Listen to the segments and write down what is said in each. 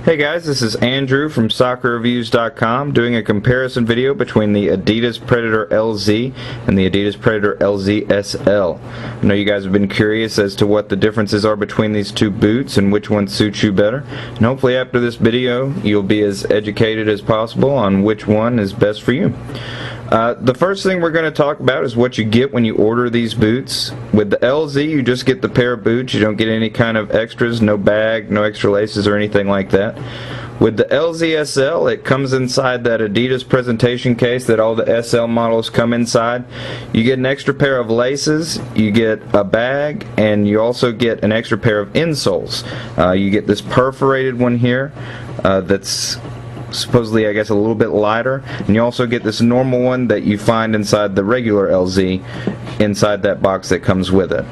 Hey guys, this is Andrew from SoccerReviews.com doing a comparison video between the Adidas Predator LZ and the Adidas Predator LZ SL. I know you guys have been curious as to what the differences are between these two boots and which one suits you better. And hopefully after this video you'll be as educated as possible on which one is best for you. The first thing we're going to talk about is what you get when you order these boots. With the LZ, you just get the pair of boots. You don't get any kind of extras, no bag, no extra laces or anything like that. With the LZ SL, it comes inside that Adidas presentation case that all the SL models come inside. You get an extra pair of laces, you get a bag, and you also get an extra pair of insoles. You get this perforated one here that's supposedly, I guess, a little bit lighter, and you also get this normal one that you find inside the regular LZ inside that box that comes with it.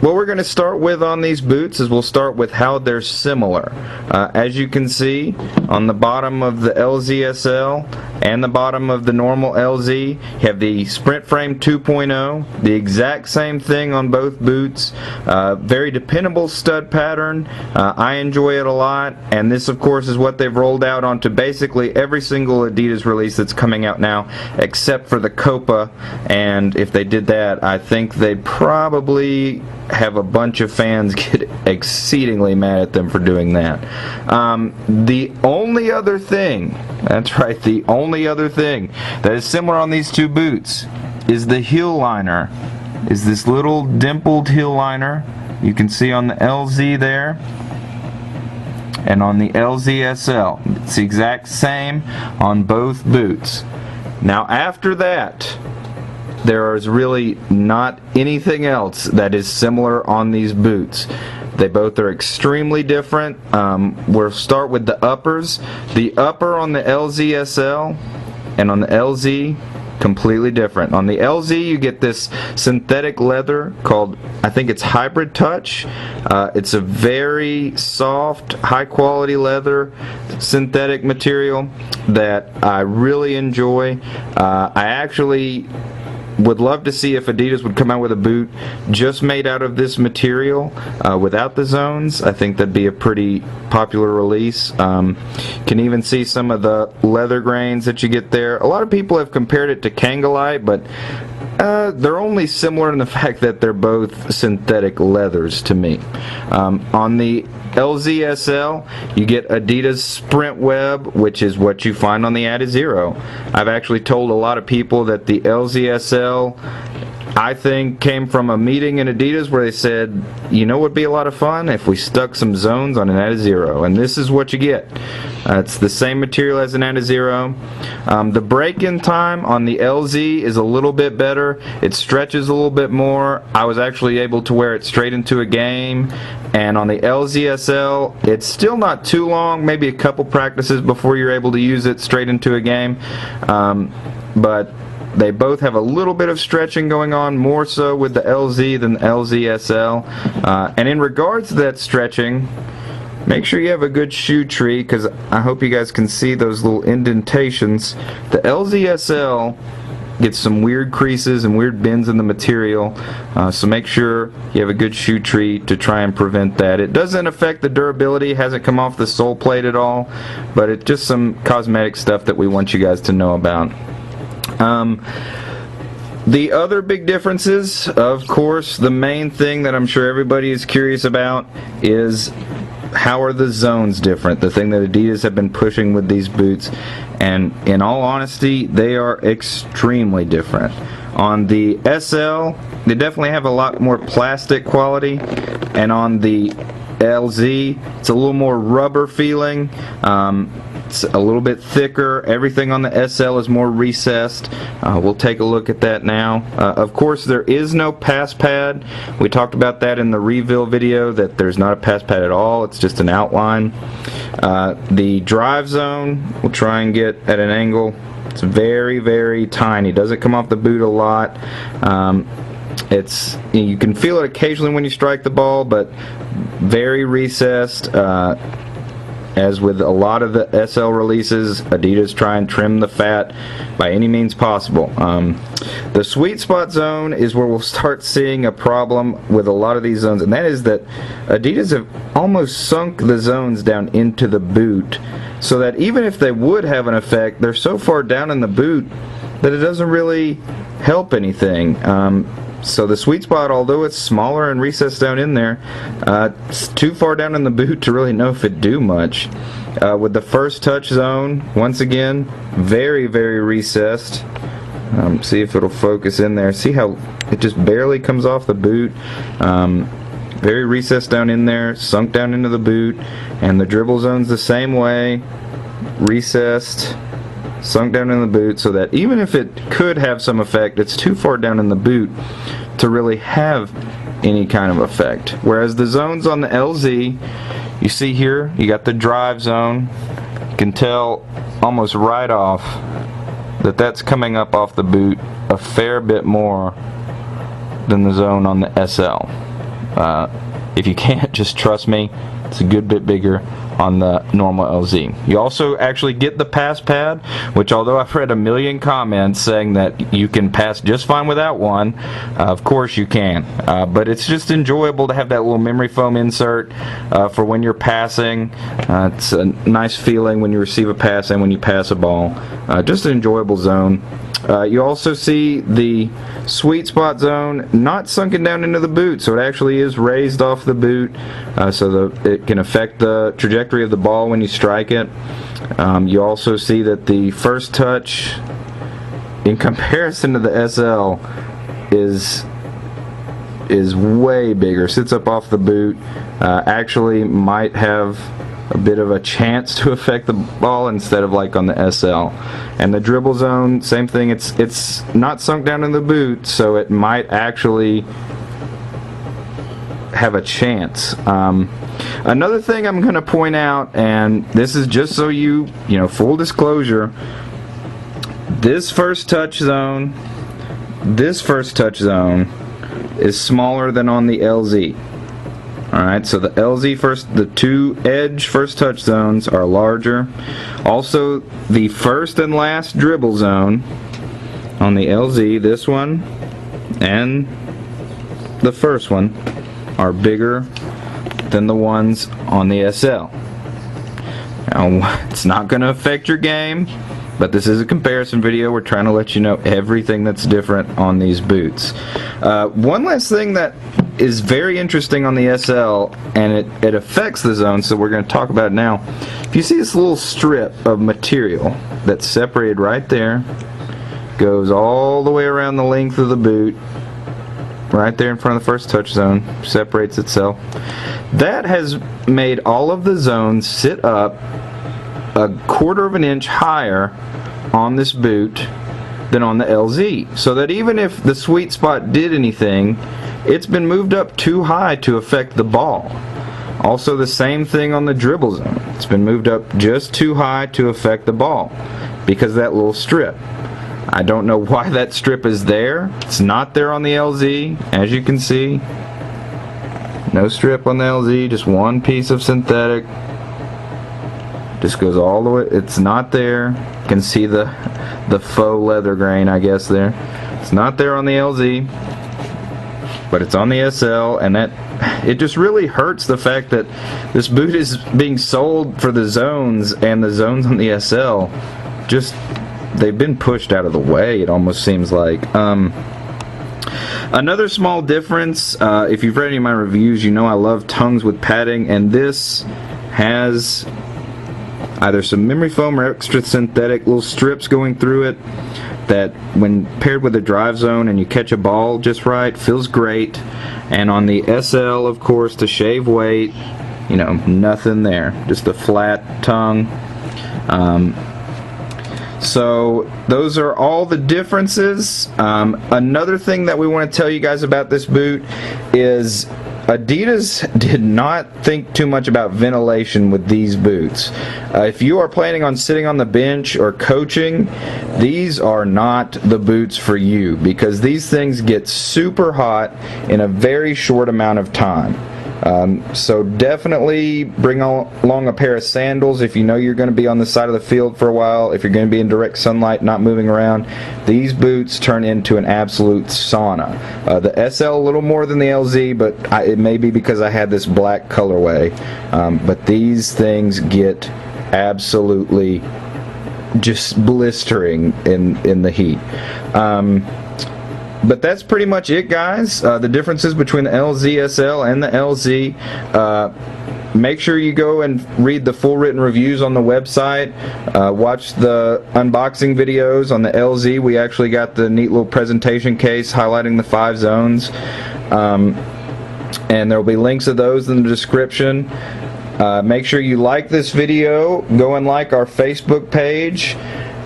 What we're going to start with on these boots is we'll start with how they're similar. As you can see on the bottom of the LZ SL and the bottom of the normal LZ, you have the Sprint Frame 2.0, the exact same thing on both boots. Very dependable stud pattern. I enjoy it a lot, and this of course is what they've rolled out onto basically every single Adidas release that's coming out now except for the Copa, and if they did that I think they'd probably have a bunch of fans get exceedingly mad at them for doing that. The only other thing, that's right, the only other thing that is similar on these two boots is the heel liner. Is this little dimpled heel liner you can see on the LZ there and on the LZ SL. It's the exact same on both boots. Now after that, there is really not anything else that is similar on these boots. They both are extremely different. We'll start with the uppers. The upper on the LZ SL and on the LZ, completely different. On the LZ you get this synthetic leather called, I think it's Hybrid Touch. It's a very soft, high quality leather synthetic material that I really enjoy. I actually would love to see if Adidas would come out with a boot just made out of this material without the zones. I think that'd be a pretty popular release. Can even see some of the leather grains that you get there. A lot of people have compared it to Kangalite, but they're only similar in the fact that they're both synthetic leathers to me. On the LZ SL, you get Adidas Sprint Web, which is what you find on the Adizero. I've actually told a lot of people that the LZ SL, I think, came from a meeting in Adidas where they said, you know what would be a lot of fun if we stuck some zones on an Adizero, and this is what you get. It's the same material as an Adizero. The break-in time on the LZ is a little bit better. It stretches a little bit more. I was actually able to wear it straight into a game, and on the LZ SL, it's still not too long, maybe a couple practices before you're able to use it straight into a game. But they both have a little bit of stretching going on, more so with the LZ than the LZ SL. And in regards to that stretching, make sure you have a good shoe tree, because I hope you guys can see those little indentations. The LZ SL gets some weird creases and weird bends in the material, so make sure you have a good shoe tree to try and prevent that. It doesn't affect the durability, hasn't come off the sole plate at all, but it's just some cosmetic stuff that we want you guys to know about. The other big differences, of course, the main thing that I'm sure everybody is curious about is how are the zones different, the thing that Adidas have been pushing with these boots, and in all honesty they are extremely different. On the SL, they definitely have a lot more plastic quality, and on the LZ it's a little more rubber feeling. It's a little bit thicker. Everything on the SL is more recessed. We'll take a look at that now. Of course, there is no pass pad. We talked about that in the reveal video, that there's not a pass pad at all. It's just an outline. The drive zone, we'll try and get at an angle. It's very, very tiny. Doesn't come off the boot a lot. You can feel it occasionally when you strike the ball, but very recessed. as with a lot of the SL releases, Adidas try and trim the fat by any means possible. The sweet spot zone is where we'll start seeing a problem with a lot of these zones, and that is that Adidas have almost sunk the zones down into the boot, so that even if they would have an effect, they're so far down in the boot that it doesn't really help anything. So the sweet spot, although it's smaller and recessed down in there, it's too far down in the boot to really know if it do much. With the first touch zone, once again, very, very recessed. See if it'll focus in there. See how it just barely comes off the boot. Very recessed down in there, sunk down into the boot. And the dribble zone's the same way, recessed, sunk down in the boot, so that even if it could have some effect, it's too far down in the boot to really have any kind of effect. Whereas the zones on the LZ, you see here, you got the drive zone. You can tell almost right off that that's coming up off the boot a fair bit more than the zone on the SL. If you can't, just trust me, it's a good bit bigger on the normal LZ. You also actually get the pass pad, which although I've read a million comments saying that you can pass just fine without one, of course you can. But it's just enjoyable to have that little memory foam insert for when you're passing. It's a nice feeling when you receive a pass and when you pass a ball. Just an enjoyable zone. You also see the sweet spot zone not sunken down into the boot, so it actually is raised off the boot, so it can affect the trajectory of the ball when you strike it. You also see that the first touch, in comparison to the SL, is way bigger, sits up off the boot, actually might have a bit of a chance to affect the ball instead of like on the SL. And the dribble zone, same thing, it's not sunk down in the boot, so it might actually have a chance. Another thing I'm going to point out, and this is just so you know, full disclosure, this first touch zone is smaller than on the LZ. Alright, so the LZ the two edge first touch zones are larger. Also, the first and last dribble zone on the LZ, this one and the first one, are bigger than the ones on the SL. Now, it's not going to affect your game, but this is a comparison video. We're trying to let you know everything that's different on these boots. One last thing that is very interesting on the SL, and it affects the zone, so we're going to talk about it now. If you see this little strip of material that's separated right there, goes all the way around the length of the boot, right there in front of the first touch zone, separates itself. That has made all of the zones sit up a 1/4 of an inch higher on this boot than on the LZ, so that even if the sweet spot did anything, it's been moved up too high to affect the ball. Also the same thing on the dribble zone. It's been moved up just too high to affect the ball because of that little strip. I don't know why that strip is there. It's not there on the LZ, as you can see. No strip on the LZ, just one piece of synthetic. Just goes all the way. It's not there. You can see the faux leather grain, I guess, there. It's not there on the LZ, but it's on the SL, and it just really hurts the fact that this boot is being sold for the zones, and the zones on the SL just, they've been pushed out of the way, it almost seems like. Another small difference, if you've read any of my reviews, you know I love tongues with padding, and this has either some memory foam or extra synthetic little strips going through it that when paired with a drive zone and you catch a ball just right, feels great. And on the SL, of course, to shave weight, you know, nothing there, just a flat tongue. So those are all the differences. Another thing that we want to tell you guys about this boot is Adidas did not think too much about ventilation with these boots. If you are planning on sitting on the bench or coaching, these are not the boots for you, because these things get super hot in a very short amount of time. So definitely bring along a pair of sandals if you know you're going to be on the side of the field for a while, if you're going to be in direct sunlight, not moving around. These boots turn into an absolute sauna. The SL a little more than the LZ, but it may be because I had this black colorway. But these things get absolutely just blistering in the heat. But that's pretty much it, guys. The differences between the LZ SL and the LZ. Make sure you go and read the full written reviews on the website. Watch the unboxing videos on the LZ. We actually got the neat little presentation case highlighting the 5 zones. And there will be links to those in the description. Make sure you like this video. Go and like our Facebook page.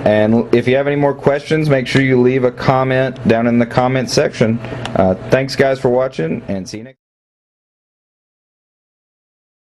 And if you have any more questions, make sure you leave a comment down in the comment section. Thanks, guys, for watching, and see you next time.